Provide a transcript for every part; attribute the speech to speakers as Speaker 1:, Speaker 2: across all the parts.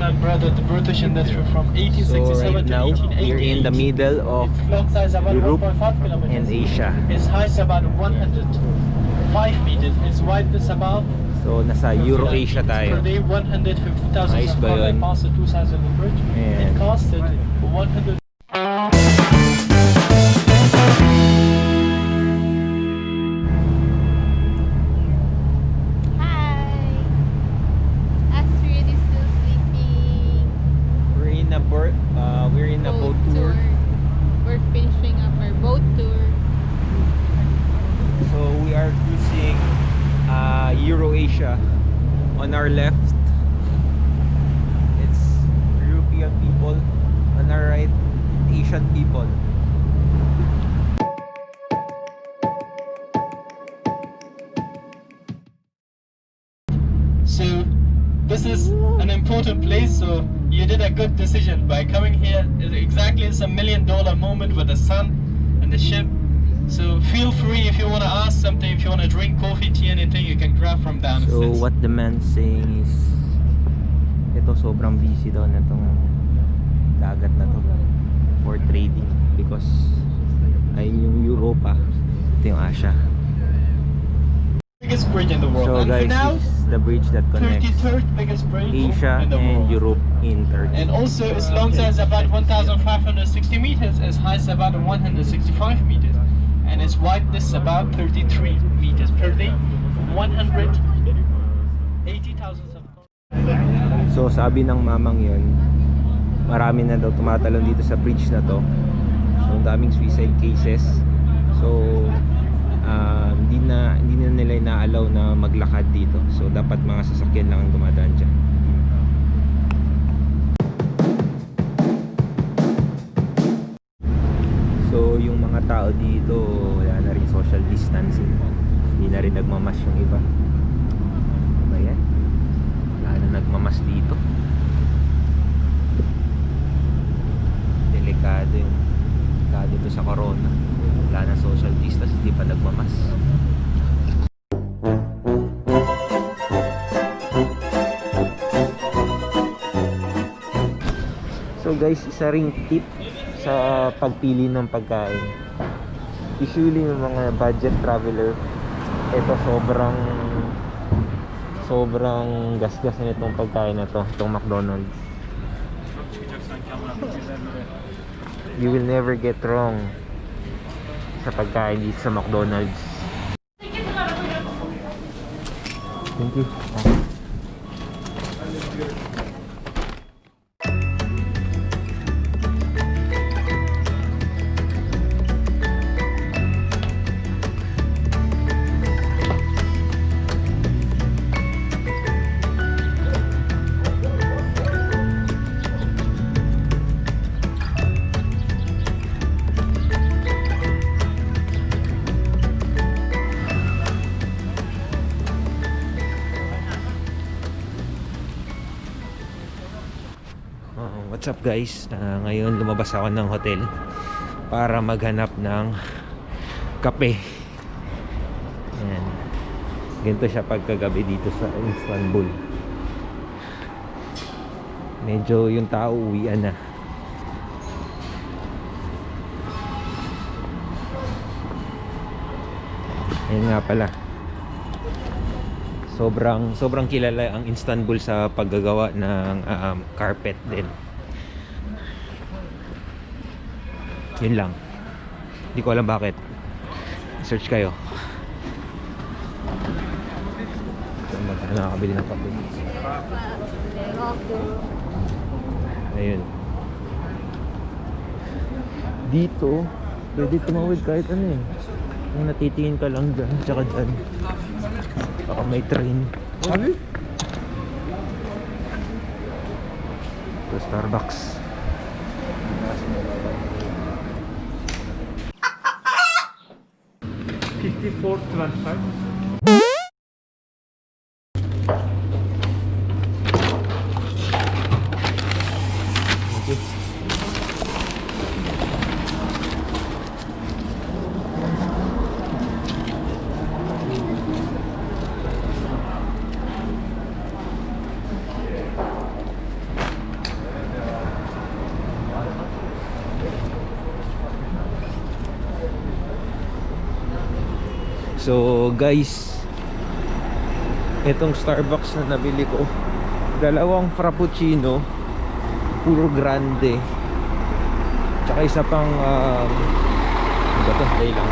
Speaker 1: time brother the British industry from 1867
Speaker 2: So right
Speaker 1: to
Speaker 2: now,
Speaker 1: 1888.
Speaker 2: we're in the middle of
Speaker 1: Long size about
Speaker 2: Europe
Speaker 1: 1.5 kilometers.
Speaker 2: and Asia.
Speaker 1: Its height is about 105 meters. Its width is about
Speaker 2: So nasa Euro-Asia tayo.
Speaker 1: per day 150,000
Speaker 2: Ayos ba yun?
Speaker 1: passed the 2,000 bridge.
Speaker 2: Ayan.
Speaker 1: It costed 100.
Speaker 2: We're in a boat tour.
Speaker 3: We're finishing up our boat tour.
Speaker 2: So we are cruising Euro-Asia. On our left, it's European people. On our right, Asian people.
Speaker 1: So this is an important place, so you did a good decision by coming here. Exactly, it's $1 million moment with the sun and the ship. So feel free if you want to ask something, if you want to drink coffee, tea, anything, you can grab from downstairs.
Speaker 2: So what the man's saying is, ito sobrang busy daw na itong dagat na to for trading because ay yung Europa, ito yung Asia.
Speaker 1: Biggest bridge in the world.
Speaker 2: So
Speaker 1: and
Speaker 2: guys,
Speaker 1: now,
Speaker 2: this is the bridge that connects
Speaker 1: 33rd biggest bridge
Speaker 2: Asia
Speaker 1: in the
Speaker 2: and
Speaker 1: world.
Speaker 2: Europe in Turkey.
Speaker 1: And also its long size about 1,560 meters, its height is about 165 meters, and its width is about 33 meters per day, 180,000.
Speaker 2: So sabi ng mamang yun, marami na daw tumatalon dito sa bridge na to. So ang daming suicide cases. So hindi na nila ina-allow na maglakad dito. So dapat mga sasakyan lang ang dumadaan dyan. So yung mga tao dito, wala na rin social distancing. Hindi na rin nagmamas yung iba. Diba yan? Wala na nagmamas dito. Delikado yung dito sa corona. Wala na social distance, hindi pa nagmamas. So guys, isa ring tip sa pagpili ng pagkain. Usually yung mga budget traveler, ito sobrang gasgas na itong pagkain na to, itong McDonald's. You will never get wrong sa pagkain dito sa McDonald's. Thank you. What's up guys? Ngayon lumabas ako ng hotel para maghanap ng kape. Ayan. Ganito siya pagkagabi dito sa Istanbul. Medyo yung tao uwian na. Ayan nga pala. Sobrang kilala ang Istanbul sa paggagawa ng carpet din. Yun lang. Hindi ko alam bakit. Search kayo. Saan ba tayo nakakabili ng kape? Ayun. Dito pwede tumawid kahit ano eh. Kung natitingin ka lang dyan, tsaka dyan. Baka may train. Abi? Ito Starbucks. $54.25. So guys, itong Starbucks na nabili ko, dalawang frappuccino, puro grande, tsaka isa pang ano ba ito? Dahil lang.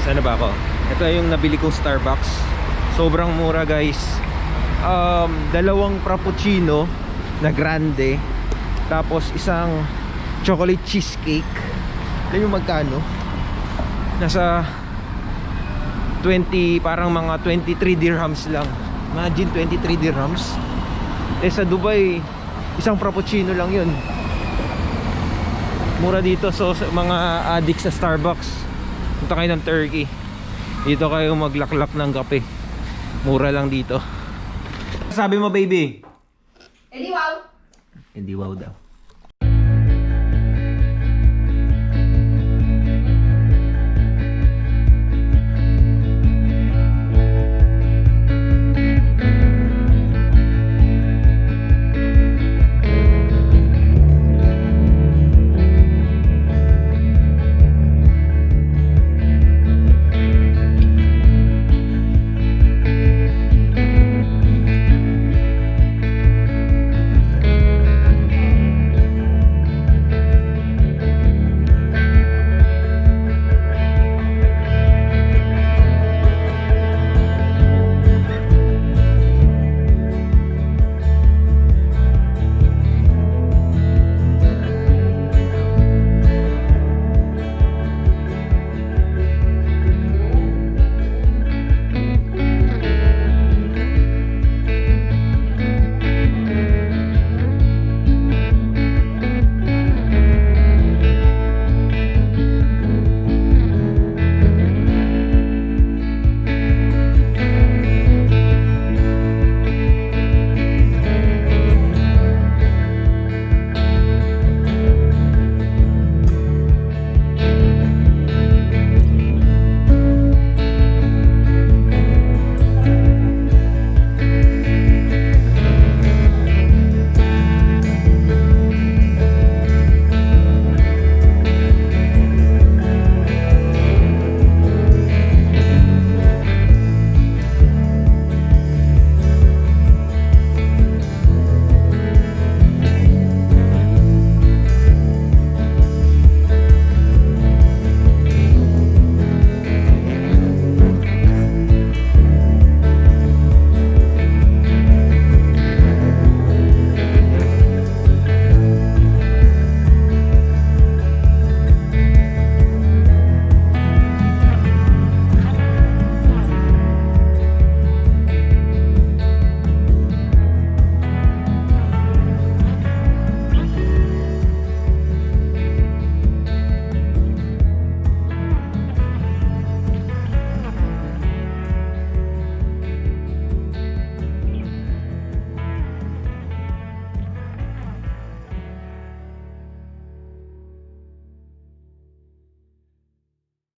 Speaker 2: Sana ba ako? Ito yung nabili kong Starbucks. Sobrang mura guys. Dalawang frappuccino na grande, tapos isang chocolate cheesecake. Alam yung magkano? Nasa 20, parang mga 23 dirhams lang. Imagine 23 dirhams. Sa Dubai, isang frappuccino lang yun. Mura dito. So sa mga addicts sa Starbucks, punta kayo ng Turkey, dito kayo maglaklak ng kape. Mura lang dito. Sabi mo baby?
Speaker 3: Edi wow.
Speaker 2: Edi wow daw.